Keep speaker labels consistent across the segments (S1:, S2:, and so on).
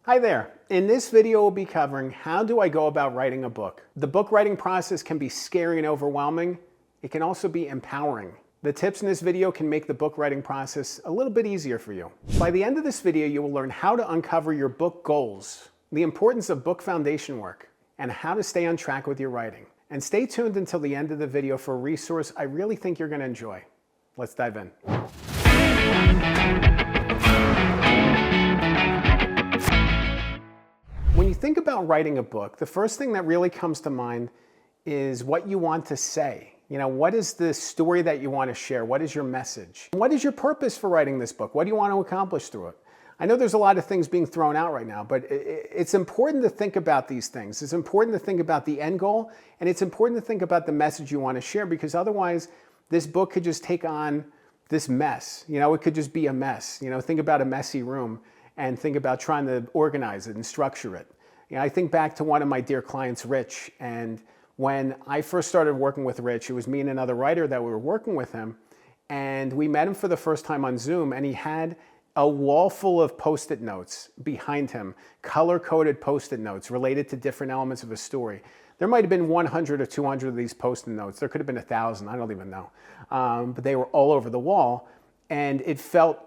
S1: Hi there. In this video, we'll be covering how do I go about writing a book. The book writing process can be scary and overwhelming. It can also be empowering. The tips in this video can make the book writing process a little bit easier for you. By the end of this video, you will learn how to uncover your book goals, the importance of book foundation work, and how to stay on track with your writing. And stay tuned until the end of the video for a resource I really think you're going to enjoy. Let's dive in. When you think about writing a book, the first thing that really comes to mind is what you want to say. What is the story that you want to share? What is your message? What is your purpose for writing this book? What do you want to accomplish through it? I know there's a lot of things being thrown out right now, but it's important to think about these things. It's important to think about the end goal, and it's important to think about the message you want to share, because otherwise this book could just take on this mess. It could just be a mess. Think about a messy room and think about trying to organize it and structure it. I think back to one of my dear clients, Rich, and when I first started working with Rich, it was me and another writer that we were working with him, and we met him for the first time on Zoom, and he had a wall full of Post-it notes behind him, color-coded Post-it notes related to different elements of a story. There might have been 100 or 200 of these Post-it notes. There could have been 1,000, I don't even know. But they were all over the wall, and it felt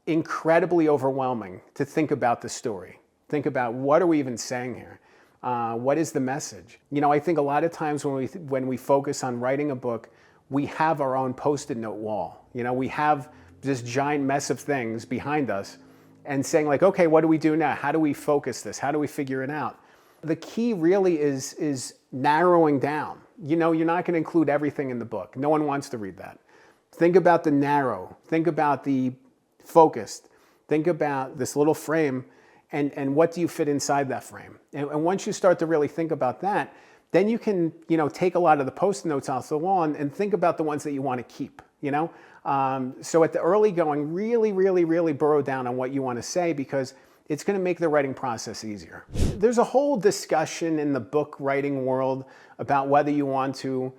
S1: incredibly overwhelming to think about the story. Think about, what are we even saying here? What is the message? I think a lot of times when we focus on writing a book, we have our own Post-it note wall. We have this giant mess of things behind us and saying like, okay, what do we do now? How do we focus this? How do we figure it out? The key really is narrowing down. You're not going to include everything in the book. No one wants to read that. Think about the narrow. Think about the focused. Think about this little frame and what do you fit inside that frame. And once you start to really think about that, then you can take a lot of the Post-it notes off the wall and think about the ones that you want to keep. So at the early going, really burrow down on what you want to say, because it's going to make the writing process easier. There's a whole discussion in the book writing world about whether you want to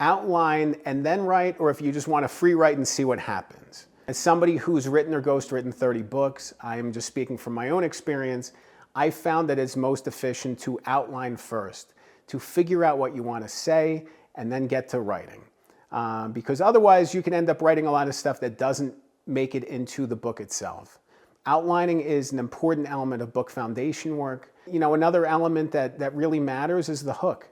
S1: outline and then write, or if you just want to free write and see what happens. As somebody who's written or ghostwritten 30 books, I am just speaking from my own experience, I found that it's most efficient to outline first, to figure out what you want to say and then get to writing. Because otherwise you can end up writing a lot of stuff that doesn't make it into the book itself. Outlining is an important element of book foundation work. Another element that really matters is the hook.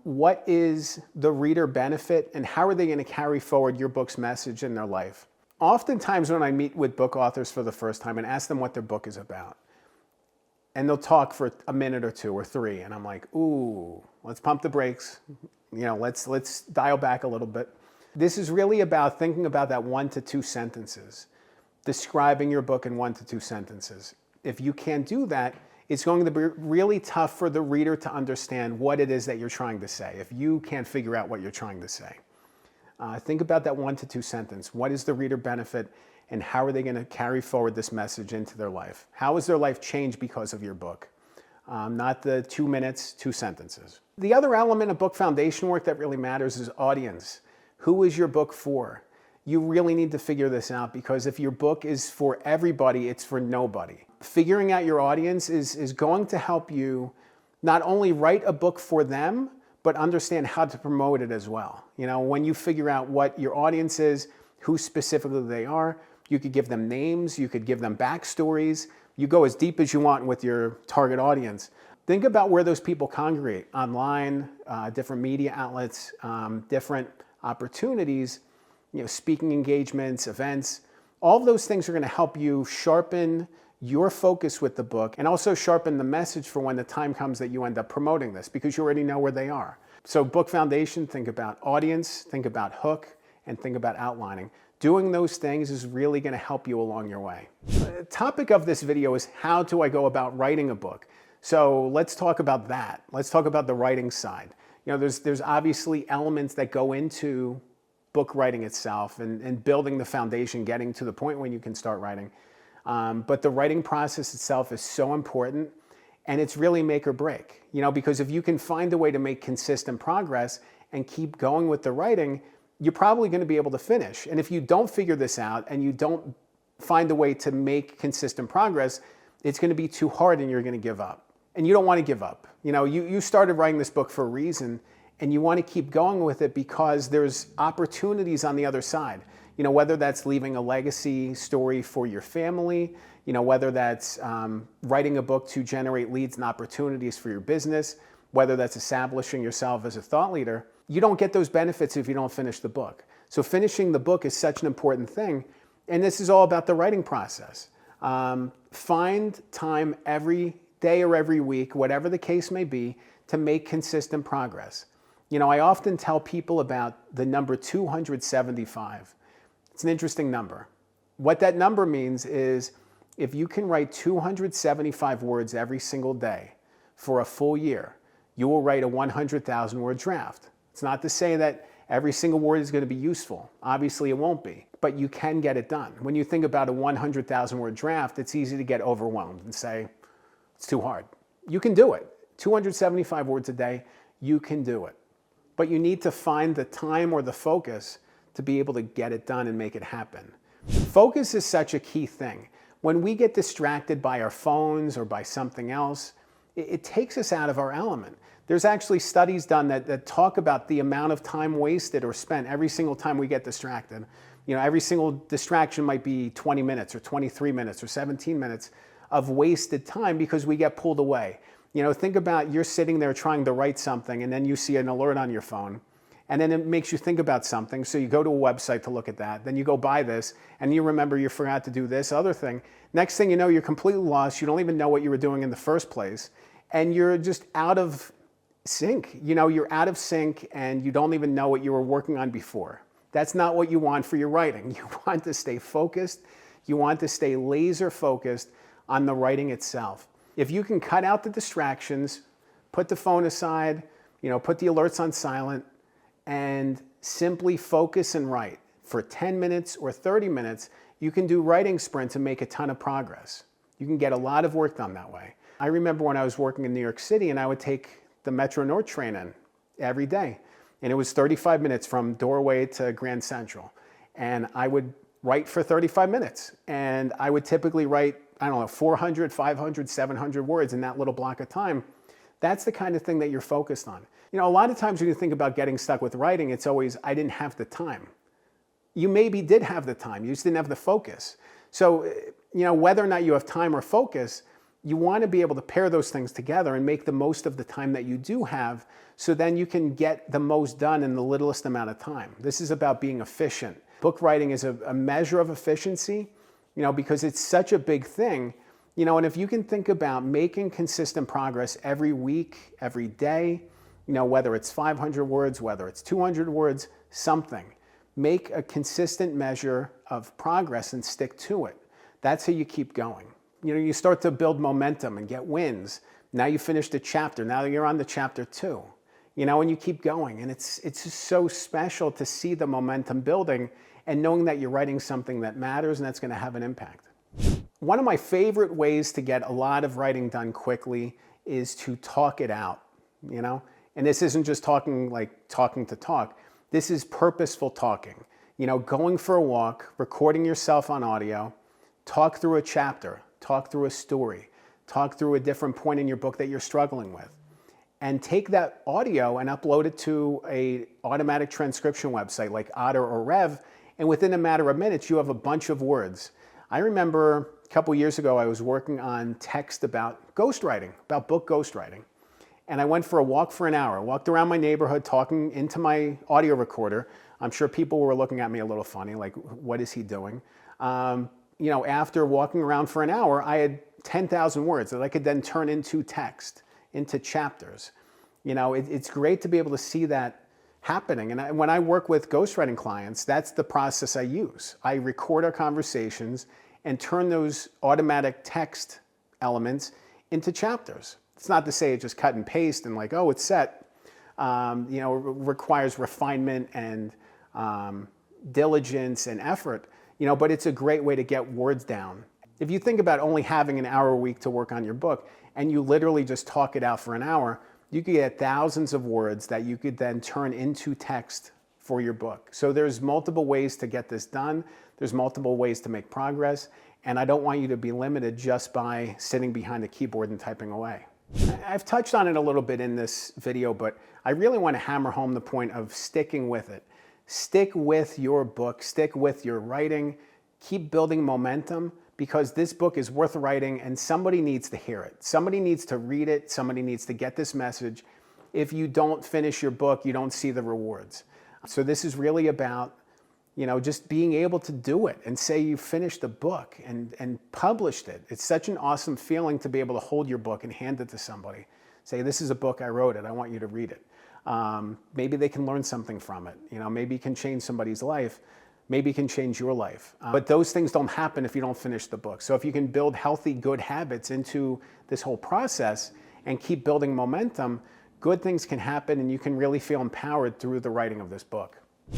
S1: What is the reader benefit and how are they going to carry forward your book's message in their life? Oftentimes when I meet with book authors for the first time and ask them what their book is about, and they'll talk for a minute or two or three, and I'm like, ooh, let's pump the brakes. Let's dial back a little bit. This is really about thinking about that 1 to 2 sentences, describing your book in 1 to 2 sentences. If you can't do that, it's going to be really tough for the reader to understand what it is that you're trying to say if you can't figure out what you're trying to say. Think about that 1 to 2 sentence. What is the reader benefit and how are they going to carry forward this message into their life? How is their life changed because of your book? Not the 2 minutes, 2 sentences. The other element of book foundation work that really matters is audience. Who is your book for? You really need to figure this out, because if your book is for everybody, it's for nobody. Figuring out your audience is going to help you not only write a book for them, but understand how to promote it as well. When you figure out what your audience is, who specifically they are, you could give them names, you could give them backstories. You go as deep as you want with your target audience. Think about where those people congregate online, different media outlets, different opportunities, speaking engagements, events. All of those things are going to help you sharpen your focus with the book and also sharpen the message for when the time comes that you end up promoting this, because you already know where they are. So book foundation, think about audience, think about hook, and think about outlining. Doing those things is really going to help you along your way. The topic of this video is how do I go about writing a book? So let's talk about that. Let's talk about the writing side. There's obviously elements that go into book writing itself and building the foundation, getting to the point when you can start writing. But the writing process itself is so important, and it's really make or break. Because if you can find a way to make consistent progress and keep going with the writing, you're probably going to be able to finish. And if you don't figure this out and you don't find a way to make consistent progress, it's going to be too hard and you're going to give up. And you don't want to give up. You started writing this book for a reason, and you want to keep going with it because there's opportunities on the other side. Whether that's leaving a legacy story for your family, whether that's writing a book to generate leads and opportunities for your business, whether that's establishing yourself as a thought leader, you don't get those benefits if you don't finish the book. So finishing the book is such an important thing. And this is all about the writing process. Find time every day or every week, whatever the case may be, to make consistent progress. I often tell people about the number 275. It's an interesting number. What that number means is if you can write 275 words every single day for a full year, you will write a 100,000 word draft. It's not to say that every single word is going to be useful. Obviously it won't be, but you can get it done. When you think about a 100,000 word draft, it's easy to get overwhelmed and say, it's too hard. You can do it. 275 words a day, you can do it. But you need to find the time or the focus to be able to get it done and make it happen. Focus is such a key thing. When we get distracted by our phones or by something else, it takes us out of our element. There's actually studies done that talk about the amount of time wasted or spent every single time we get distracted. Every single distraction might be 20 minutes or 23 minutes or 17 minutes of wasted time because we get pulled away. Think about you're sitting there trying to write something and then you see an alert on your phone. And then it makes you think about something. So you go to a website to look at that. Then you go buy this and you remember you forgot to do this other thing. Next thing you know, you're completely lost. You don't even know what you were doing in the first place. And you're just out of sync. You're out of sync and you don't even know what you were working on before. That's not what you want for your writing. You want to stay focused. You want to stay laser focused on the writing itself. If you can cut out the distractions, put the phone aside, put the alerts on silent, and simply focus and write for 10 minutes or 30 minutes, you can do writing sprints and make a ton of progress. You can get a lot of work done that way. I remember when I was working in New York City and I would take the Metro North train in every day. And it was 35 minutes from doorway to Grand Central. And I would write for 35 minutes. And I would typically write, 400, 500, 700 words in that little block of time. That's the kind of thing that you're focused on. A lot of times when you think about getting stuck with writing, it's always, I didn't have the time. You maybe did have the time, you just didn't have the focus. So, whether or not you have time or focus, you want to be able to pair those things together and make the most of the time that you do have, so then you can get the most done in the littlest amount of time. This is about being efficient. Book writing is a measure of efficiency, because it's such a big thing. And if you can think about making consistent progress every week, every day, whether it's 500 words, whether it's 200 words, something. Make a consistent measure of progress and stick to it. That's how you keep going. You start to build momentum and get wins. Now you finished a chapter. Now you're on to chapter 2. And you keep going. And it's just so special to see the momentum building and knowing that you're writing something that matters and that's going to have an impact. One of my favorite ways to get a lot of writing done quickly is to talk it out, And this isn't just talking to talk. This is purposeful talking. Going for a walk, recording yourself on audio, talk through a chapter, talk through a story, talk through a different point in your book that you're struggling with. And take that audio and upload it to an automatic transcription website like Otter or Rev, and within a matter of minutes, you have a bunch of words. I remember a couple years ago, I was working on text about ghostwriting, about book ghostwriting. And I went for a walk for an hour, walked around my neighborhood talking into my audio recorder. I'm sure people were looking at me a little funny, like, what is he doing? After walking around for an hour, I had 10,000 words that I could then turn into text, into chapters. It's great to be able to see that happening. And when I work with ghostwriting clients, that's the process I use. I record our conversations and turn those automatic text elements into chapters. It's not to say it just cut and paste and it's set. It requires refinement and diligence and effort, but it's a great way to get words down. If you think about only having an hour a week to work on your book and you literally just talk it out for an hour, you could get thousands of words that you could then turn into text for your book. So there's multiple ways to get this done. There's multiple ways to make progress. And I don't want you to be limited just by sitting behind a keyboard and typing away. I've touched on it a little bit in this video, but I really want to hammer home the point of sticking with it. Stick with your book, stick with your writing, keep building momentum, because this book is worth writing and somebody needs to hear it. Somebody needs to read it, somebody needs to get this message. If you don't finish your book, you don't see the rewards. So this is really about, just being able to do it and say you finished a book and published it. It's such an awesome feeling to be able to hold your book and hand it to somebody. Say, this is a book, I wrote it, I want you to read it. Maybe they can learn something from it. Maybe it can change somebody's life. Maybe it can change your life. But those things don't happen if you don't finish the book. So if you can build healthy, good habits into this whole process and keep building momentum, good things can happen and you can really feel empowered through the writing of this book.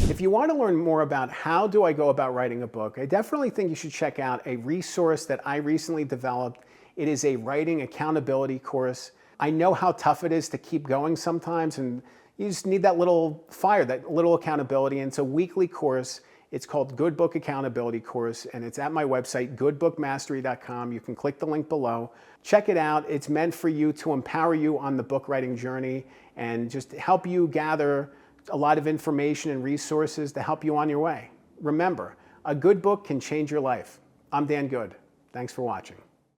S1: If you want to learn more about how do I go about writing a book, I definitely think you should check out a resource that I recently developed. It is a writing accountability course. I know how tough it is to keep going sometimes, and you just need that little fire, that little accountability. And it's a weekly course. It's called Good Book Accountability Course, and it's at my website, goodbookmastery.com. You can click the link below. Check it out. It's meant for you to empower you on the book writing journey and just help you gather a lot of information and resources to help you on your way. Remember, a good book can change your life. I'm Dan Good. Thanks for watching.